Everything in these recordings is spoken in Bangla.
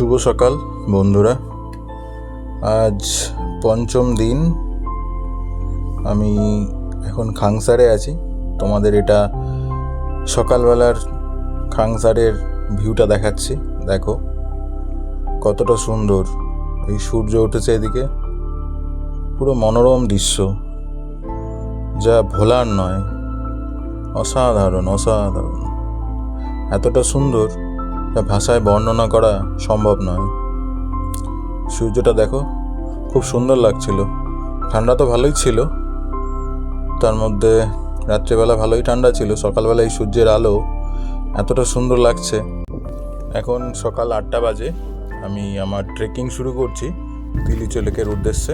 শুভ সকাল বন্ধুরা। আজ পঞ্চম দিন। আমি এখন খাংসারে আছি। তোমাদের এটা সকালবেলার খাংসারের ভিউটা দেখাচ্ছি। দেখো কতটা সুন্দর, এই সূর্য উঠেছে এদিকে, পুরো মনোরম দৃশ্য, যা ভোলার নয়, অসাধারণ অসাধারণ। এতটা সুন্দর যা ভাষায় বর্ণনা করা সম্ভব নয়। সূর্যটা দেখো, খুব সুন্দর লাগছিল। ঠান্ডা তো ভালোই ছিল, তার মধ্যে রাত্রেবেলা ভালোই ঠান্ডা ছিল। সকালবেলা এই সূর্যের আলো এতটা সুন্দর লাগছে। এখন সকাল 8টা বাজে। আমি আমার ট্রেকিং শুরু করছি তিলিচো লেকের উদ্দেশ্যে।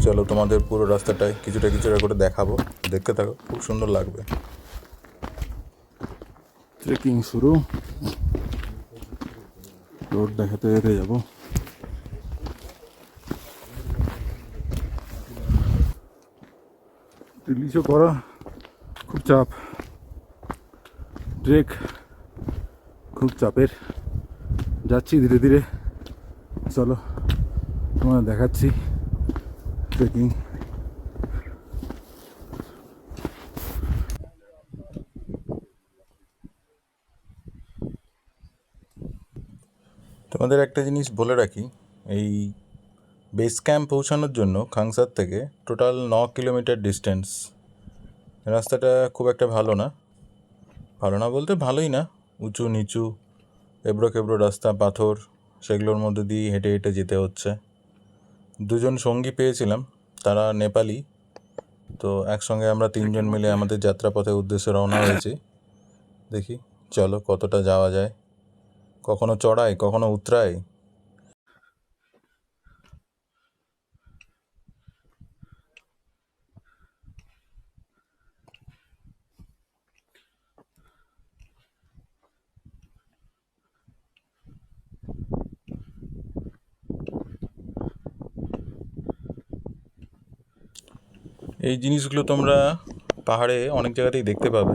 চলো তোমাদের পুরো রাস্তাটায় কিছুটা কিছুটা করে দেখাবো, দেখতে থাকো, খুব সুন্দর লাগবে। ট্রেকিং শুরু, রোড দেখাতে যেতে যাবো। তিলিচো করা খুব চাপ, ট্রেক খুব চাপের। যাচ্ছি ধীরে ধীরে, চলো তোমাদের দেখাচ্ছি ট্রেকিং। তোমাদের একটা জিনিস বলে রাখি, এই বেস ক্যাম্প পৌঁছানোর জন্য খাংসার থেকে টোটাল 9 কিলোমিটার ডিস্টেন্স। রাস্তাটা খুব একটা ভালো না, ভালো না বলতে ভালোই না, উঁচু নিচু, এবড়ো খেবড়ো রাস্তা, পাথর, সেগুলোর মধ্যে দিয়ে হেঁটে হেঁটে যেতে হচ্ছে। দুজন সঙ্গী পেয়েছিলাম, তারা নেপালি, তো একসঙ্গে আমরা 3জন মিলে আমাদের যাত্রাপথের উদ্দেশ্যে রওনা হয়েছি। দেখি চলো কতটা যাওয়া যায়, কখনো চড়াই কখনো উতরাই। এই জিনিসগুলো তোমরা পাহাড়ে অনেক জায়গাতেই দেখতে পাবে,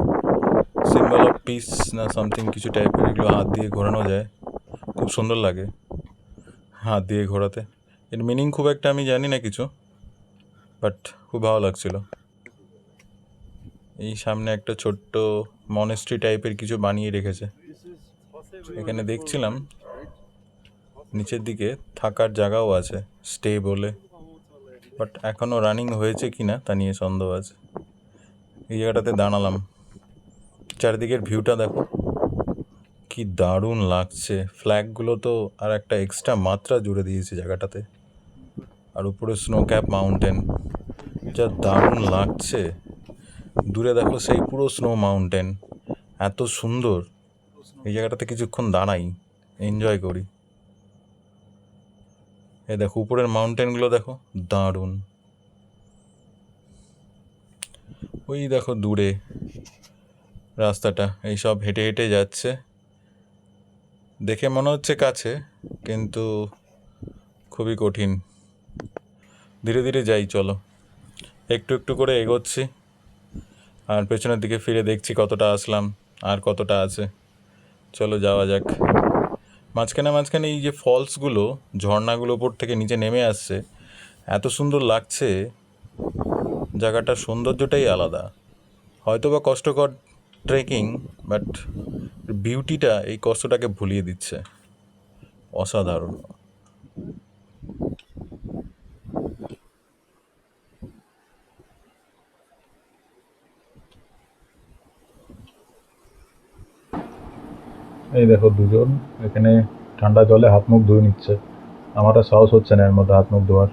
সিম্বল অফ পিস না সামথিং কিছু টাইপের। এগুলো হাত দিয়ে ঘোরানো যায়, খুব সুন্দর লাগে হাত দিয়ে ঘোরাতে। এর মিনিং খুব একটা আমি জানি না কিছু, বাট খুব ভালো লাগছিল। এই সামনে একটা ছোট্ট মনেস্ট্রি টাইপের কিছু বানিয়ে রেখেছে। এখানে দেখছিলাম নিচের দিকে থাকার জায়গাও আছে, স্টে বলে, বাট এখনও রানিং হয়েছে কি না তা নিয়ে সন্দেহ আছে। এই জায়গাটাতে দাঁড়ালাম, চারিদিকের ভিউটা দেখো কি দারুণ লাগছে। ফ্ল্যাগগুলো তো আর একটা এক্সট্রা মাত্রা জুড়ে দিয়েছে জায়গাটাতে। আর উপরে স্নো ক্যাপ মাউন্টেন, যা দারুণ লাগছে। দূরে দেখো সেই পুরো স্নো মাউন্টেন, এত সুন্দর। এই জায়গাটাতে কিছুক্ষণ দাঁড়াই, এনজয় করি। এই দেখো উপরের মাউন্টেনগুলো দেখো, দারুণ। ওই দেখো দূরে রাস্তাটা, এইসব হেঁটে হেঁটে যাচ্ছে, দেখে মনে হচ্ছে কাছে, কিন্তু খুবই কঠিন। ধীরে ধীরে যাই, চলো একটু একটু করে এগোচ্ছি, আর পেছনের দিকে ফিরে দেখছি কতটা আসলাম আর কতটা আছে। চলো যাওয়া যাক। মাঝখানে মাঝখানে এই যে ফলসগুলো, ঝর্ণাগুলো উপর থেকে নিচে নেমে আসছে, এত সুন্দর লাগছে। জায়গাটার সৌন্দর্যটাই আলাদা। হয়তো বা কষ্টকর ট্রেকিং, বাট বিউটিটা এই কষ্টটাকে ভুলিয়ে দিচ্ছে। অসাধারণ। এই দেখো দুজন এখানে ঠান্ডা জলে হাত মুখ ধুয়ে নিচ্ছে। আমার আর সাহস হচ্ছে না এর মধ্যে হাত মুখ ধোয়ার,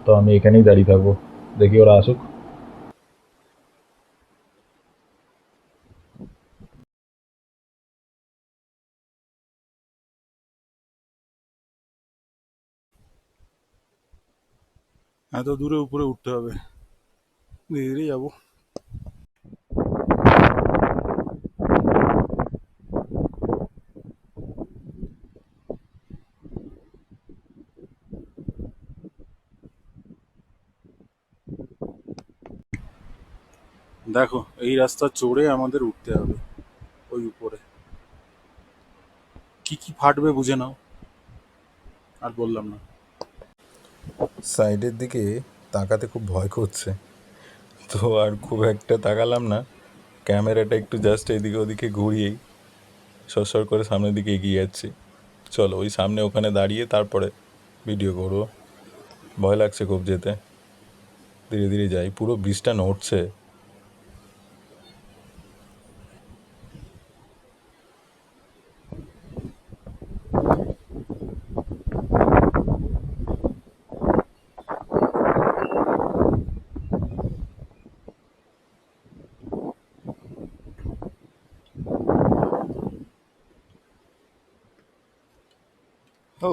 তো আমি এখানেই দাঁড়িয়ে থাকবো, দেখি ওরা আসুক। এত দূরে উপরে উঠতে হবে, ধীরে ধীরে যাবো। দেখো এই রাস্তা চড়ে আমাদের উঠতে হবে ওই উপরে। কি কি ফাটবে বুঝে নাও। আর বললাম না। সাইডের দিকে তাকাতে খুব ভয় করছে, তো আর খুব একটা তাকালাম না। ক্যামেরাটা একটু জাস্ট এদিকে ওদিকে ঘুরিয়েই সরসর করে সামনের দিকে এগিয়ে যাচ্ছি। চলো ওই সামনে ওখানে দাঁড়িয়ে তারপরে ভিডিও করবো। ভয় লাগছে খুব যেতে, ধীরে ধীরে যাই। পুরো ব্রিজটা নড়ছে। ও,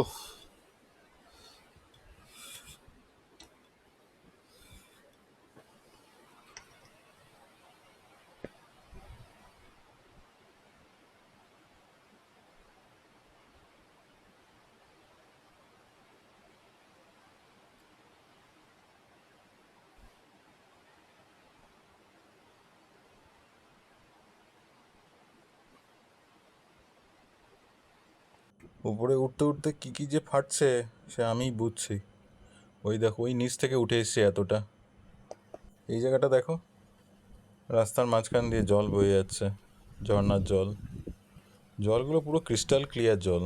উপরে উঠতে উঠতে কী কী যে ফাটছে সে আমিই বুঝছি। ওই দেখো, ওই নিচ থেকে উঠে এসছে এতটা। এই জায়গাটা দেখো, রাস্তার মাঝখান দিয়ে জল বয়ে যাচ্ছে, ঝর্ণার জল। জলগুলো পুরো ক্রিস্টাল ক্লিয়ার জল।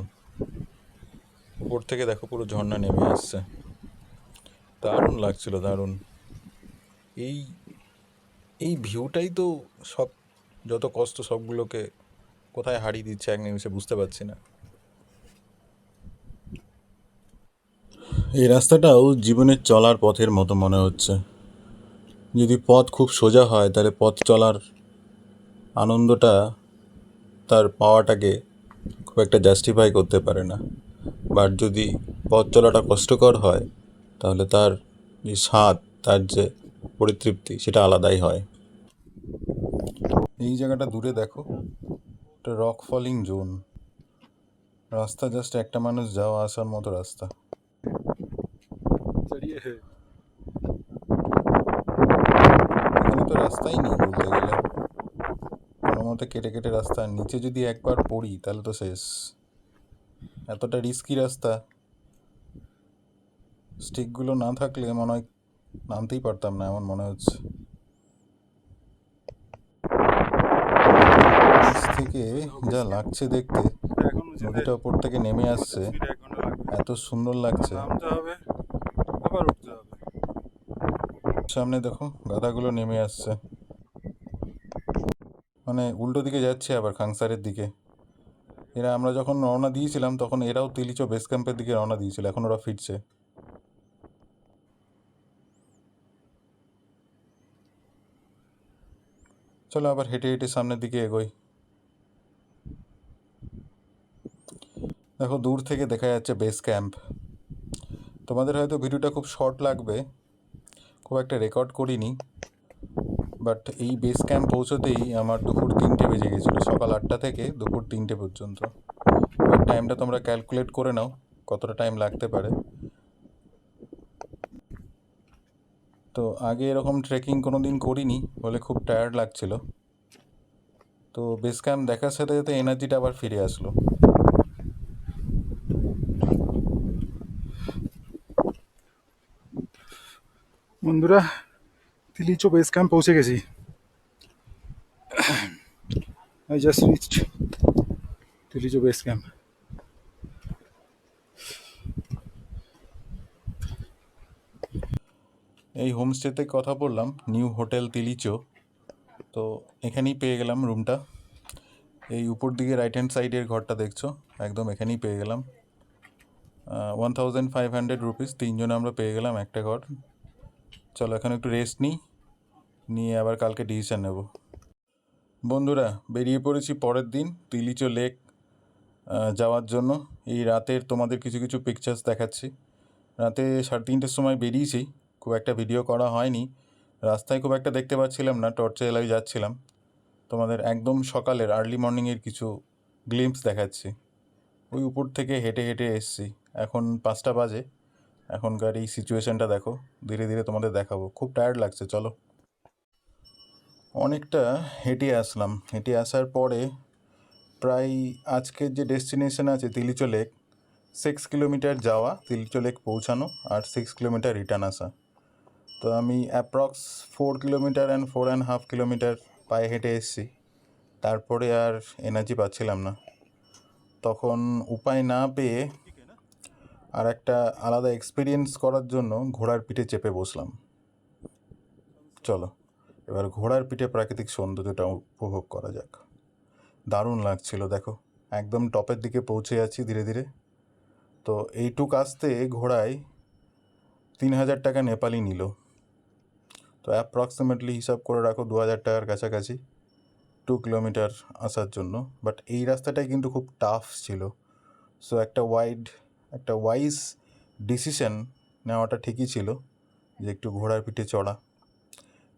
উপর থেকে দেখো পুরো ঝর্ণা নেমে আসছে। দারুণ লাগছিল, দারুণ। এই এই ভিউটাই তো সব, যত কষ্ট সবগুলোকে কোথায় হারিয়ে দিচ্ছে এক নিমিষে বুঝতে পারছি না। এই রাস্তাটাও জীবনের চলার পথের মতো মনে হচ্ছে। যদি পথ খুব সোজা হয় তাহলে পথ চলার আনন্দটা তার পাওয়াটাকে খুব একটা জাস্টিফাই করতে পারে না। বাট যদি পথ চলাটা কষ্টকর হয় তাহলে তার যে স্বাদ, তার যে পরিতৃপ্তি, সেটা আলাদাই হয়। এই জায়গাটা দূরে দেখো, একটা রক ফলিং জোন। রাস্তা জাস্ট একটা মানুষ যাওয়া আসার মতো রাস্তা। এখানে তো রাস্তাই নেই বলতে গেলে, কোনো মতে কেটে কেটে রাস্তা। নিচে যদি একবার পড়ি তাহলে তো শেষ। এতটা রিস্কি রাস্তা, স্টিকগুলো না থাকলে মনে হয় নামতেই পারতাম না, এমন মনে হচ্ছে। নিচ থেকে যা লাগছে দেখতে, এখনো যেতে নদীটা ওপর থেকে নেমে আসছে, 1 ঘন্টা লাগবে। এত সুন্দর লাগছে। নামতে হবে, আবার উঠতে হবে। সামনে দেখো গাধাগুলো নেমে আসছে, মানে উল্টো দিকে যাচ্ছে আবার খাংসারের দিকে। এরা আমরা যখন রওনা দিয়েছিলাম তখন এরাও তিলিচো বেস ক্যাম্পের দিকে রওনা দিয়েছিল, এখন ওরা ফিরছে। চলো আবার হেঁটে হেঁটে সামনের দিকে এগোই। দেখো দূর থেকে দেখা যাচ্ছে বেস ক্যাম্প। তোমাদের হয়তো ভিডিওটা খুব শর্ট লাগবে, খুব একটা রেকর্ড করিনি, বাট এই বেস ক্যাম্প পৌঁছতেই আমার দুপুর 3টে বেজে গেছিলো, সকাল 8টা থেকে দুপুর 3টে পর্যন্ত। এবার টাইমটা তোমরা ক্যালকুলেট করে নাও কতটা টাইম লাগতে পারে। তো আগে এরকম ট্রেকিং কোনো দিন করিনি বলে খুব টায়ার্ড লাগছিল, তো বেস ক্যাম্প দেখার সাথে সাথে এনার্জিটা আবার ফিরে আসলো। বন্ধুরা, তিলিচো বেস ক্যাম্প পৌঁছে গেছি। I just reached Tilicho base camp. এই হোমস্টেতে কথা বললাম, নিউ হোটেল তিলিচো। তো এখানেই পেয়ে গেলাম রুমটা। এই উপর দিকে রাইট হ্যান্ড সাইডের ঘরটা দেখছো, একদম এখানেই পেয়ে গেলাম। 1500 রুপিস, 3জনে আমরা পেয়ে গেলাম একটা ঘর। চলো এখন একটু রেস্ট নিয়ে আবার কালকে ডিসিশন নেব। বন্ধুরা, বেরিয়ে পড়েছি পরের দিন তিলিচো লেক যাওয়ার জন্য। এই রাতের তোমাদের কিছু কিছু পিকচার্স দেখাচ্ছি। রাতে 3:30টার সময় বেরিয়েছি, খুব একটা ভিডিও করা হয়নি। রাস্তায় খুব একটা দেখতে পাচ্ছিলাম না, টর্চে এলাই যাচ্ছিলাম। তোমাদের একদম সকালের আর্লি মর্নিংয়ের কিছু গ্লিম্পস দেখাচ্ছি। ওই উপর থেকে হেঁটে হেঁটে এসছি, এখন 5টা বাজে। এখনকার এই সিচুয়েশানটা দেখো, ধীরে ধীরে তোমাদের দেখাবো। খুব টায়ার্ড লাগছে, চলো। অনেকটা হেঁটে আসলাম, হেঁটে আসার পরে প্রায় আজকের যে ডেস্টিনেশন আছে তিলিচো লেক, 6 কিলোমিটার যাওয়া তিলিচো লেক পৌঁছানো আর 6 কিলোমিটার রিটার্ন আসা। তো আমি অ্যাপ্রক্স 4 কিলোমিটার অ্যান্ড 4.5 কিলোমিটার পায়ে হেঁটে এসেছি। তারপরে আর এনার্জি পাচ্ছিলাম না, তখন উপায় না পেয়ে আর একটা আলাদা এক্সপিরিয়েন্স করার জন্য ঘোড়ার পিঠে চেপে বসলাম। চলো এবার ঘোড়ার পিঠে প্রাকৃতিক সৌন্দর্যটা উপভোগ করা যাক। দারুণ লাগছিল, দেখো একদম টপের দিকে পৌঁছে যাচ্ছি ধীরে ধীরে। তো এইটুক আসতে ঘোড়ায় 3,000 টাকা নেপালি নিল। তো অ্যাপ্রক্সিমেটলি হিসাব করে রাখো 2,000 টাকার কাছাকাছি 2 কিলোমিটার আসার জন্য। বাট এই রাস্তাটাই কিন্তু খুব টাফ ছিল। সো একটা ওয়াইজ ডিসিশন নেওয়াটা ঠিকই ছিল যে একটু ঘোড়ার পিঠে চড়া,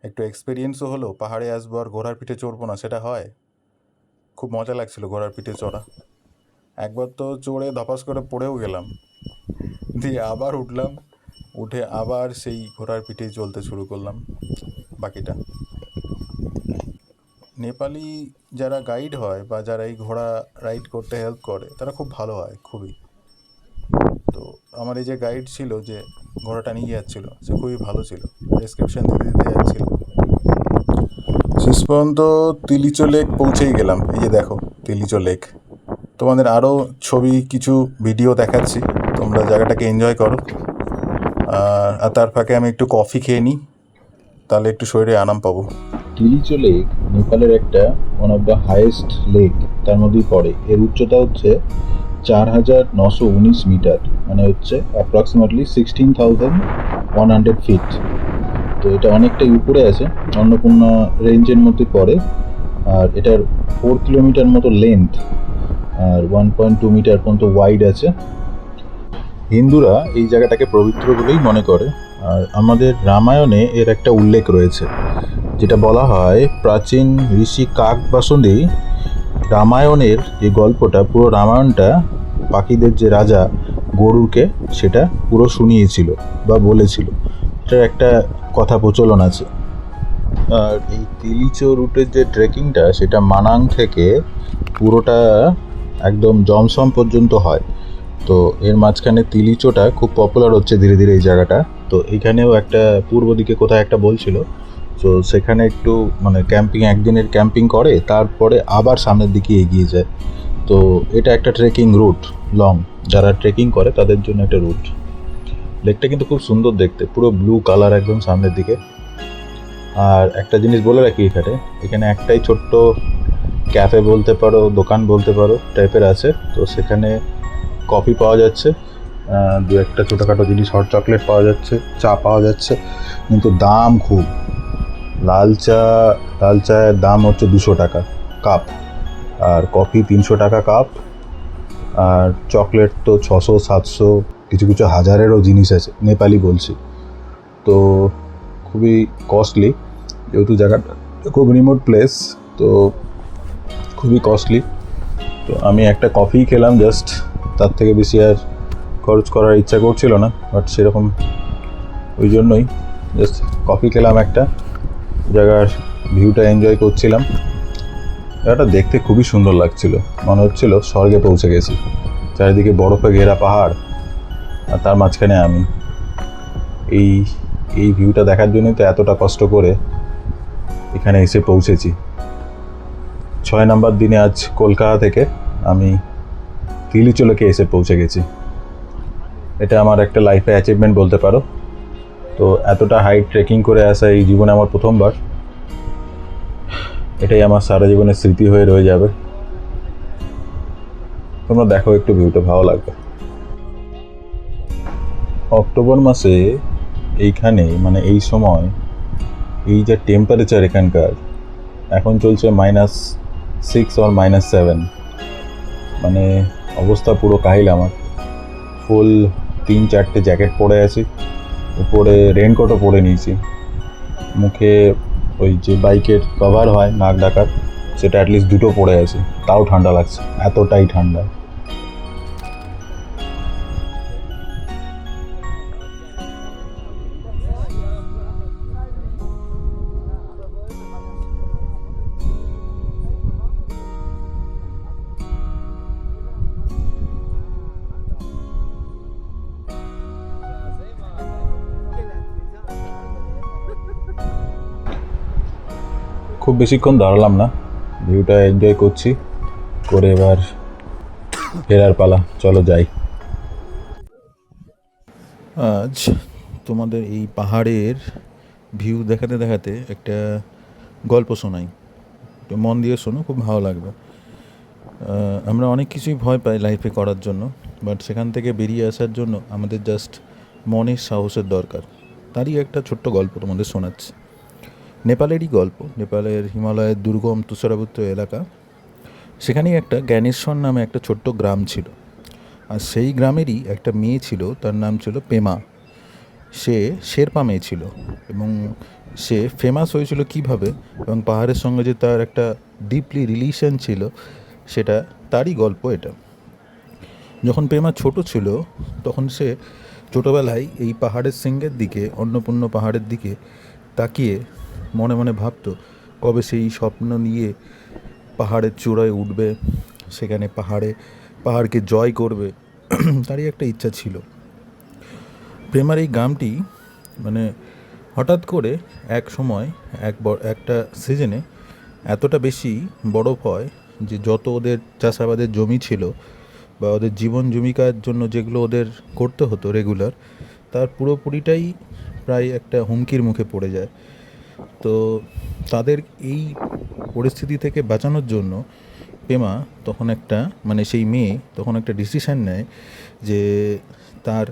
একটু এক্সপিরিয়েন্সও হলো। পাহাড়ে আসবো আর ঘোড়ার পিঠে চড়বো না, সেটা হয়? খুব মজা লাগছিল ঘোড়ার পিঠে চড়া। একবার তো চড়ে ধপাস করে পড়েও গেলাম, দিয়ে আবার উঠলাম, উঠে আবার সেই ঘোড়ার পিঠেই চলতে শুরু করলাম বাকিটা। নেপালি যারা গাইড হয় বা যারা এই ঘোড়া রাইড করতে হেল্প করে তারা খুব ভালো হয়, খুবই। তো আমার এই যে গাইড ছিল, যে ঘোড়াটা নিয়ে যাচ্ছিল, সে খুবই ভালো ছিল, ডেসক্রিপশন দিতে দিতে যাচ্ছিল। শেষ পর্যন্ত তিলিচো লেক পৌঁছেই গেলাম। এই যে দেখো তিলিচো লেক। তোমাদের আরও ছবি কিছু ভিডিও দেখাচ্ছি, তোমরা জায়গাটাকে এনজয় করো। আর তার ফাঁকে আমি একটু কফি খেয়ে নিই, তাহলে একটু শরীরে আরাম পাবো। তিলিচো লেক নেপালের একটা one of the highest lake, তার মধ্যেই পড়ে। এর উচ্চতা হচ্ছে 4,919 মিটার, মানে হচ্ছে অ্যাপ্রক্সিমেটলি 16,100 ফিট। তো এটা অনেকটাই উপরে আছে, অন্নপূর্ণা রেঞ্জের মধ্যে পড়ে। আর এটার 4 কিলোমিটার মতো লেন্থ আর 1.2 মিটার পর্যন্ত ওয়াইড আছে। হিন্দুরা এই জায়গাটাকে পবিত্র বলেই মনে করে। আর আমাদের রামায়ণে এর একটা উল্লেখ রয়েছে, যেটা বলা হয় প্রাচীন ঋষি কাকবাসুদেব রামায়ণের যে গল্পটা, পুরো রামায়ণটা পাখিদের যে রাজা গরুকে সেটা পুরো শুনিয়েছিল বা বলেছিল। এটার একটা কথা প্রচলন আছে। আর এই তিলিচো রুটের যে ট্রেকিংটা, সেটা মানাং থেকে পুরোটা একদম জমসম পর্যন্ত হয়। তো এর মাঝখানে তিলিচোটা খুব পপুলার হচ্ছে ধীরে ধীরে এই জায়গাটা। তো এইখানেও একটা পূর্ব দিকে কোথায় একটা বলছিল, তো সেখানে একটু মানে ক্যাম্পিং, একদিনের ক্যাম্পিং করে তারপরে আবার সামনের দিকে এগিয়ে যায়। তো এটা একটা ট্রেকিং রুট, লং, যারা ট্রেকিং করে তাদের জন্য একটা রুট। লেকটা কিন্তু খুব সুন্দর দেখতে, পুরো ব্লু কালার একদম সামনের দিকে। আর একটা জিনিস বলে রাখি, এখানে একটাই ছোট্ট ক্যাফে বলতে পারো, দোকান বলতে পারো টাইপের আছে। তো সেখানে কফি পাওয়া যাচ্ছে, দু একটা ছোটোখাটো জিনিস, হট চকলেট পাওয়া যাচ্ছে, চা পাওয়া যাচ্ছে, কিন্তু দাম খুব। লাল চায়ের দাম হচ্ছে 200 টাকা কাপ, আর কফি 300 টাকা কাপ, আর চকলেট তো 600, 700, কিছু কিছু হাজারেরও জিনিস আছে, নেপালি বলছি। তো খুবই কস্টলি, যেহেতু জায়গাটা খুব রিমোট প্লেস, তো খুবই কস্টলি। তো আমি একটা কফি খেলাম জাস্ট, তার থেকে বেশি আর খরচ করার ইচ্ছা করছিল না। বাট সেরকম ওই জন্যই জাস্ট কফি খেলাম একটা, জায়গার ভিউটা এনজয় করছিলাম। জায়গাটা দেখতে খুবই সুন্দর লাগছিল, মনে হচ্ছিল স্বর্গে পৌঁছে গেছি। চারিদিকে বরফে ঘেরা পাহাড়, আর তার মাঝখানে আমি। এই ভিউটা দেখার জন্যই তো এতটা কষ্ট করে এখানে এসে পৌঁছেছি। 6 নম্বর দিনে আজ কলকাতা থেকে আমি তিলিচো লেকে এসে পৌঁছে গেছি। এটা আমার একটা লাইফে অ্যাচিভমেন্ট বলতে পারো। তো এতটা হাইট ট্রেকিং করে আসা এই জীবনে আমার প্রথমবার। এটাই আমার সারা জীবনের স্মৃতি হয়ে রয়ে যাবে। তোমরা দেখো একটু, ভিউটা ভালো লাগবে। অক্টোবর মাসে এইখানে, মানে এই সময়, এই যে টেম্পারেচার এখানকার, এখন চলছে -6 or -7, মানে অবস্থা পুরো কাহিল আমার। ফুল 3-4টে জ্যাকেট পরে আছি, উপরে রেনকোটও পরে নিয়েছি। মুখে ওই যে বাইকের কভার হয় নাক ঢাকার, সেটা অ্যাটলিস্ট 2টো পরে আছে, তাও ঠান্ডা লাগছে, এতটাই ঠান্ডা। খুব বেশিক্ষণ দাঁড়ালাম না, ভিউটা এনজয় করছি, করে এবার ফেরার পালা, চলো যাই। আজ তোমাদের এই পাহাড়ের ভিউ দেখাতে দেখাতে একটা গল্প শোনাই, একটু মন দিয়ে শোনো, খুব ভালো লাগবে। আমরা অনেক কিছুই ভয় পাই লাইফে করার জন্য, বাট সেখান থেকে বেরিয়ে আসার জন্য আমাদের জাস্ট মনের সাহসের দরকার। তারই একটা ছোট্ট গল্প তোমাদের শোনাচ্ছি। নেপালেরই গল্প, নেপালের হিমালয়ের দুর্গম তুষারাবৃত এলাকা। সেখানেই একটা জ্ঞানেশ্বর নামে একটা ছোট্ট গ্রাম ছিল, আর সেই গ্রামেরই একটা মেয়ে ছিল, তার নাম ছিল পেমা। সে শেরপা মেয়ে ছিল, এবং সে ফেমাস হয়েছিল কিভাবে, এবং পাহাড়ের সঙ্গে যে তার একটা ডিপলি রিলেশন ছিল, সেটা তারই গল্প এটা। যখন পেমা ছোট ছিল, তখন সে ছোটোবেলায় এই পাহাড়ের সিঙ্গের দিকে, অন্নপূর্ণ পাহাড়ের দিকে তাকিয়ে মনে মনে ভাবতো কবে সেই স্বপ্ন নিয়ে পাহাড়ের চূড়ায় উঠবে, সেখানে পাহাড়কে জয় করবে। তারই একটা ইচ্ছা ছিল। প্রেমার এই গ্রামটি মানে হঠাৎ করে এক সময় একটা সিজনে এতটা বেশি বরফ হয় যে যত ওদের চাষাবাদের জমি ছিল বা ওদের জীবন জীবিকার জন্য যেগুলো ওদের করতে হতো রেগুলার, তার পুরোপুরিটাই প্রায় একটা হুমকির মুখে পড়ে যায়। তো তাদের এই পরিস্থিতি থেকে বাঁচানোর জন্য পেমা তখন সেই মেয়ে তখন একটা ডিসিশান নেয় যে তার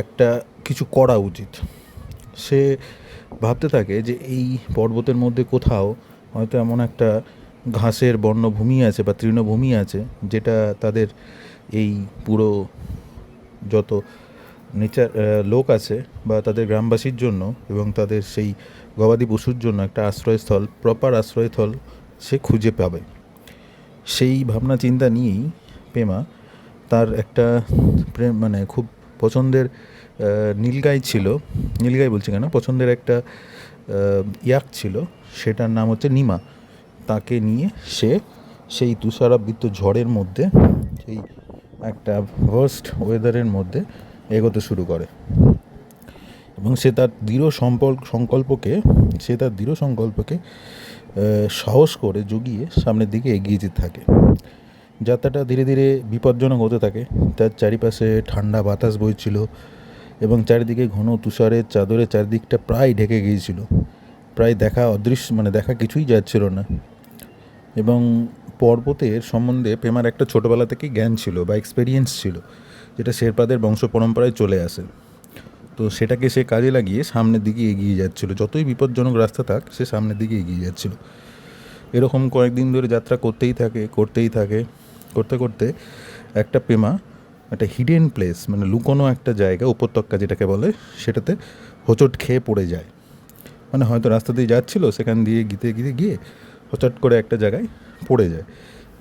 একটা কিছু করা উচিত। সে ভাবতে থাকে যে এই পর্বতের মধ্যে কোথাও হয়তো এমন একটা ঘাসের বর্ণভূমি আছে বা তৃণভূমি আছে, যেটা তাদের এই পুরো যত লোক আছে বা তাদের গ্রামবাসীর জন্য এবং তাদের সেই গবাদি পশুর জন্য একটা আশ্রয়স্থল, প্রপার আশ্রয়স্থল সে খুঁজে পাবে। সেই ভাবনা চিন্তা নিয়েই পেমা তার একটা খুব পছন্দের পছন্দের একটা ইয়াক ছিল, সেটার নাম হচ্ছে নিমা। তাকে নিয়ে সে সেই তুষারাবৃত ঝড়ের মধ্যে, সেই একটা ভার্স্ট ওয়েদারের মধ্যে এগোতে শুরু করে, এবং সে তার দৃঢ় সংকল্পকে সাহস করে জুগিয়ে সামনের দিকে এগিয়ে যেতে থাকে। যাত্রাটা ধীরে ধীরে বিপজ্জনক হতে থাকে। তার চারিপাশে ঠান্ডা বাতাস বইছিল এবং চারিদিকে ঘন তুষারের চাদরে চারিদিকটা প্রায় ঢেকে গিয়েছিল। প্রায় দেখা কিছুই যাচ্ছিল না। এবং পর্বতের সম্বন্ধে পেমার একটা ছোটোবেলা থেকেই জ্ঞান ছিল বা এক্সপেরিয়েন্স ছিল, যেটা শেরপাদের বংশ পরম্পরায় চলে আসে। তো সেটাকে সে কাজে লাগিয়ে সামনের দিকে এগিয়ে যাচ্ছিল। যতই বিপজ্জনক রাস্তা থাক, সে সামনের দিকে এগিয়ে যাচ্ছিল। এরকম কয়েকদিন ধরে যাত্রা করতেই থাকে। করতে করতে একটা পেমা একটা হিডেন প্লেস, লুকোনো একটা জায়গা, উপত্যকা যেটাকে বলে, সেটাতে হোঁচট খেয়ে পড়ে যায়। হয়তো রাস্তা দিয়ে যাচ্ছিল, সেখান দিয়ে গিয়ে হঠাৎ করে একটা জায়গায় পড়ে যায়।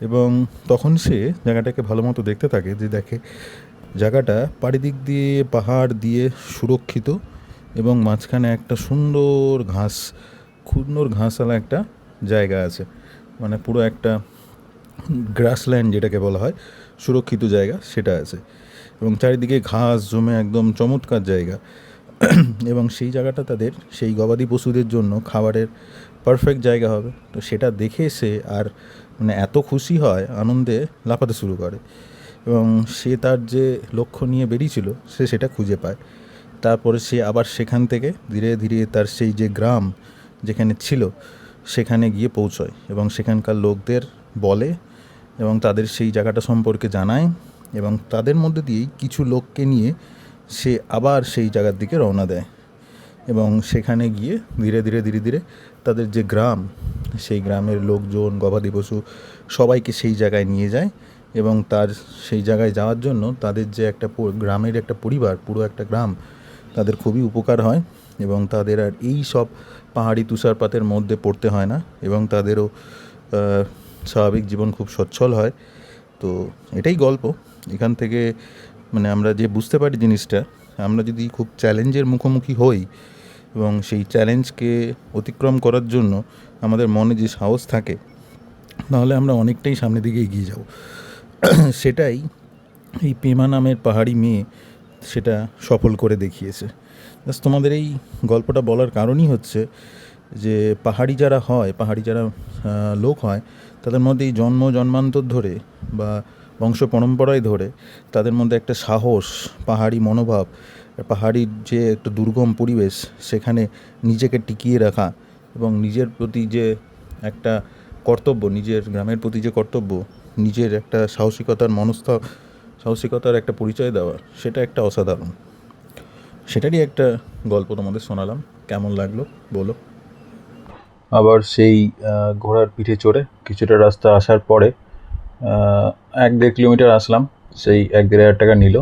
এবং তখন সে জায়গাটাকে ভালো মতো দেখতে থাকে, যে দেখে জায়গাটা চারিদিক দিয়ে পাহাড় দিয়ে সুরক্ষিত, এবং মাঝখানে একটা সুন্দর ঘাসওয়ালা একটা জায়গা আছে। পুরো একটা গ্রাসল্যান্ড যেটাকে বলা হয়, সুরক্ষিত জায়গা সেটা আছে, এবং চারিদিকে ঘাস জমে একদম চমৎকার জায়গা। এবং সেই জায়গাটা তাদের সেই গবাদি পশুদের জন্য খাবারের পারফেক্ট জায়গা হবে। তো সেটা দেখে সে আর এত খুশি হয়, আনন্দে লাফাতে শুরু করে, এবং সে তার যে লক্ষ্য নিয়ে বেরিয়েছিল সে সেটা খুঁজে পায়। তারপরে সে আবার সেখান থেকে ধীরে ধীরে তার সেই যে গ্রাম যেখানে ছিল সেখানে গিয়ে পৌঁছয়, এবং সেখানকার লোকদের বলে এবং তাদের সেই জায়গাটা সম্পর্কে জানায়, এবং তাদের মধ্যে দিয়েই কিছু লোককে নিয়ে সে আবার সেই জায়গার দিকে রওনা দেয়। এবং সেখানে গিয়ে ধীরে ধীরে তাদের যে গ্রাম, সেই গ্রামের লোকজন, গবাদি পশু সবাইকে সেই জায়গায় নিয়ে যায়, এবং তার সেই জায়গায় যাওয়ার জন্য তাদের যে একটা গ্রামের একটা পরিবার, পুরো একটা গ্রাম, তাদের খুবই উপকার হয়, এবং তাদের আর এই সব পাহাড়ি তুষারপাতের মধ্যে পড়তে হয় না, এবং তাদেরও স্বাভাবিক জীবন খুব সচ্ছল হয়। তো এটাই গল্প। এখান থেকে আমরা যে বুঝতে পারি জিনিসটা, আমরা যদি খুব চ্যালেঞ্জের মুখোমুখি হই এবং সেই চ্যালেঞ্জকে অতিক্রম করার জন্য আমাদের মনে যে সাহস থাকে, তাহলে আমরা অনেকটাই সামনের দিকে এগিয়ে যাব। সেটাই এই পেমা নামের পাহাড়ি মেয়ে সেটা সফল করে দেখিয়েছে। তোমাদের এই গল্পটা বলার কারণই হচ্ছে যে পাহাড়ি যারা লোক হয় তাদের মধ্যে এই জন্মান্তর ধরে বা বংশ পরম্পরায় ধরে তাদের মধ্যে একটা সাহস, পাহাড়ি মনোভাব, পাহাড়ির যে একটা দুর্গম পরিবেশ সেখানে নিজেকে টিকিয়ে রাখা এবং নিজের প্রতি যে একটা কর্তব্য, নিজের গ্রামের প্রতি যে কর্তব্য, নিজের একটা সাহসিকতার একটা পরিচয় দেওয়া, সেটা একটা অসাধারণ। সেটারই একটা গল্প তোমাদের শোনালাম। কেমন লাগলো বলো। আবার সেই ঘোড়ার পিঠে চড়ে কিছুটা রাস্তা আসার পরে 1-1.5 কিলোমিটার আসলাম, সেই 1-1.5 টাকা নিল।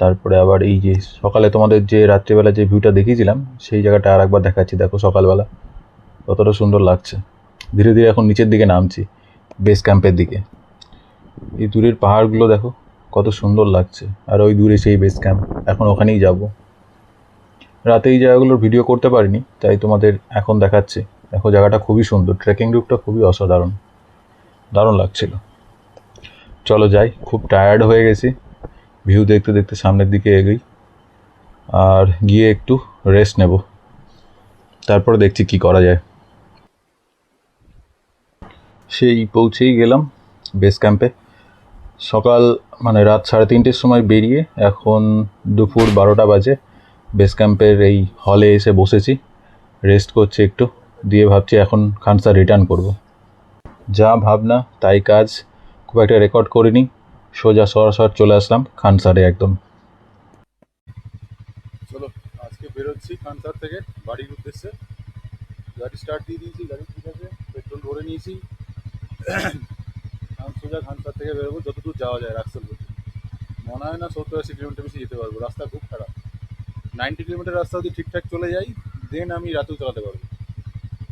তারপরে আবার এই যে সকালে তোমাদের যে রাত্রিবেলা যে ভিউটা দেখিয়েছিলাম সেই জায়গাটা আর একবার দেখাচ্ছি। দেখো সকালবেলা কতটা সুন্দর লাগছে। ধীরে ধীরে এখন নিচের দিকে নামছি, বেস ক্যাম্পের দিকে। এই দূরের পাহাড়গুলো দেখো কত সুন্দর লাগছে, আর ওই দূরে সেই বেস ক্যাম্প। এখন ওখানেই যাব। রাতে এই জায়গাগুলোর ভিডিও করতে পারিনি, তাই তোমাদের এখন দেখাচ্ছি। দেখো জায়গাটা খুবই সুন্দর, ট্রেকিং রুটটা খুবই অসাধারণ, দারুণ লাগছিল। চলো যাই, খুব টায়ার্ড হয়ে গেছি। ভিউ দেখতে দেখতে সামনের দিকে এগোই, আর গিয়ে একটু রেস্ট নেব, তারপরে দেখছি কি করা যায়। সেই পৌঁছেই গেলাম বেস ক্যাম্পে। সকাল রাত 3:30-র সময় বেরিয়ে এখন দুপুর 12টা বাজে। বেস ক্যাম্পের এই হলে এসে বসেছি, রেস্ট করছি একটু, দিয়ে ভাবছি এখন খানসা রিটার্ন করব। যা ভাবনা তাই কাজ, খুব একটা রেকর্ড করিনি, সোজা সরাসরি চলে আসলাম খানসারে একদম। চলো আজকে বেরোচ্ছি খানসার থেকে বাড়ির উদ্দেশ্যে। গাড়ি স্টার্ট দিয়ে দিয়েছি, গাড়ি ঠিক আছে, পেট্রোল ভরে নিয়েছি। আমি সোজা খানসার থেকে বেরোবো, যতদূর যাওয়া যায় রাক্সেল পর্যন্ত। মনে হয় না 70-80 কিলোমিটার বেশি যেতে পারবো, রাস্তা খুব খারাপ। 90 কিলোমিটার রাস্তা যদি ঠিকঠাক চলে যাই দেন আমি রাতেও চালাতে পারবো,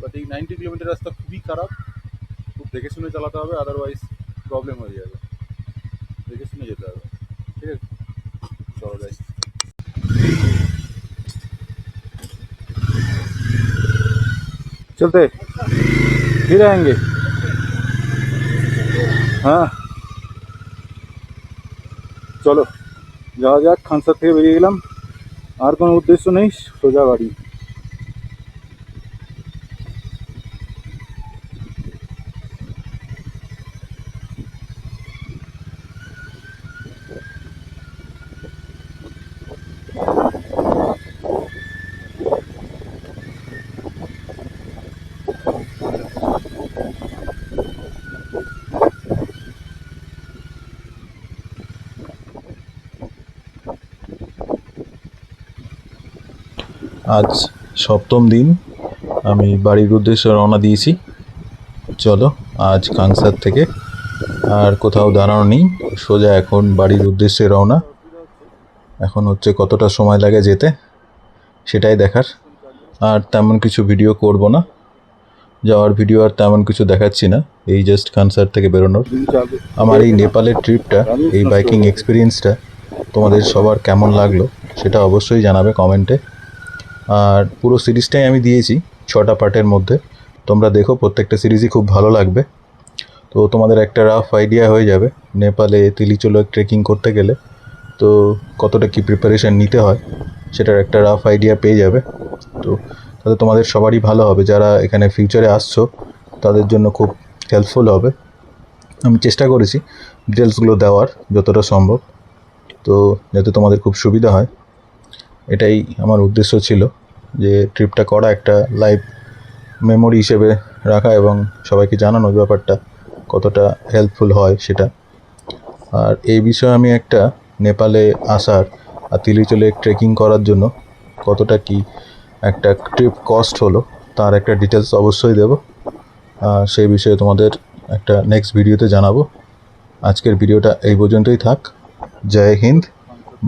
বাট এই 90 কিলোমিটার রাস্তা খুবই খারাপ, খুব দেখে শুনে চালাতে হবে, আদারওয়াইজ প্রবলেম হয়ে যাবে। দেখে শুনে যেতে হবে, ঠিক আছে? চলো যাই। चलते फिर आएंगे। हाँ চলো যাওয়া যাক। খানসার থেকে বেরিয়ে গেলাম, আর কোনো উদ্দেশ্য নেই, সোজা বাড়ি। আজ 7ম দিন আমি বাড়ির উদ্দেশ্যে রওনা দিয়েছি। চলো আজ কাংসার থেকে আর কোথাও দাঁড়ানো নেই, সোজা এখন বাড়ির উদ্দেশ্যে রওনা। এখন হচ্ছে কতটা সময় লাগে যেতে সেটাই দেখার, আর তেমন কিছু ভিডিও করব না, যাওয়ার ভিডিও আর তেমন কিছু দেখাচ্ছি না। এই জাস্ট কানসার থেকে বেরোনোর আমার এই নেপালের ট্রিপটা, এই বাইকিং এক্সপিরিয়েন্সটা তোমাদের সবার কেমন লাগলো সেটা অবশ্যই জানাবে কমেন্টে। আর পুরো সিরিজটাই আমি দিয়েছি 6টা পার্টের মধ্যে, তোমরা দেখো, প্রত্যেকটা সিরিজই খুব ভালো লাগবে। তো তোমাদের একটা রাফ আইডিয়া হয়ে যাবে নেপালে তিলিচলক ট্রেকিং করতে গেলে তো কতটা কি প্রিপারেশান নিতে হয়, সেটার একটা রাফ আইডিয়া পেয়ে যাবে। তো তাতে তোমাদের সবারই ভালো হবে, যারা এখানে ফিউচারে আসছো তাদের জন্য খুব হেল্পফুল হবে। আমি চেষ্টা করেছি ডিটেলসগুলো দেওয়ার যতটা সম্ভব, তো যাতে তোমাদের খুব সুবিধা হয়, এটাই আমার উদ্দেশ্য ছিল, যে ট্রিপটা করা, একটা লাইভ মেমোরি হিসেবে রাখা এবং সবাইকে জানানোর ব্যাপারটা কতটা হেল্পফুল হয় সেটা। আর এই বিষয়ে আমি একটা নেপালে আসার আর তিলিচলে ট্রেকিং করার জন্য কতটা কি একটা ট্রিপ কস্ট হলো তার একটা ডিটেলস অবশ্যই দেব, সেই বিষয়ে তোমাদের একটা নেক্সট ভিডিওতে জানাবো। আজকের ভিডিওটা এই পর্যন্তই থাক। জয় হিন্দ,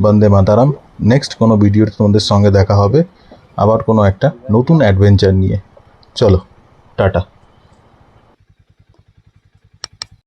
বন্দে মাতারাম। নেক্সট কোনো ভিডিওতে তোমাদের সঙ্গে দেখা হবে আবার কোনো একটা নতুন অ্যাডভেঞ্চার নিয়ে। চলো টাটা।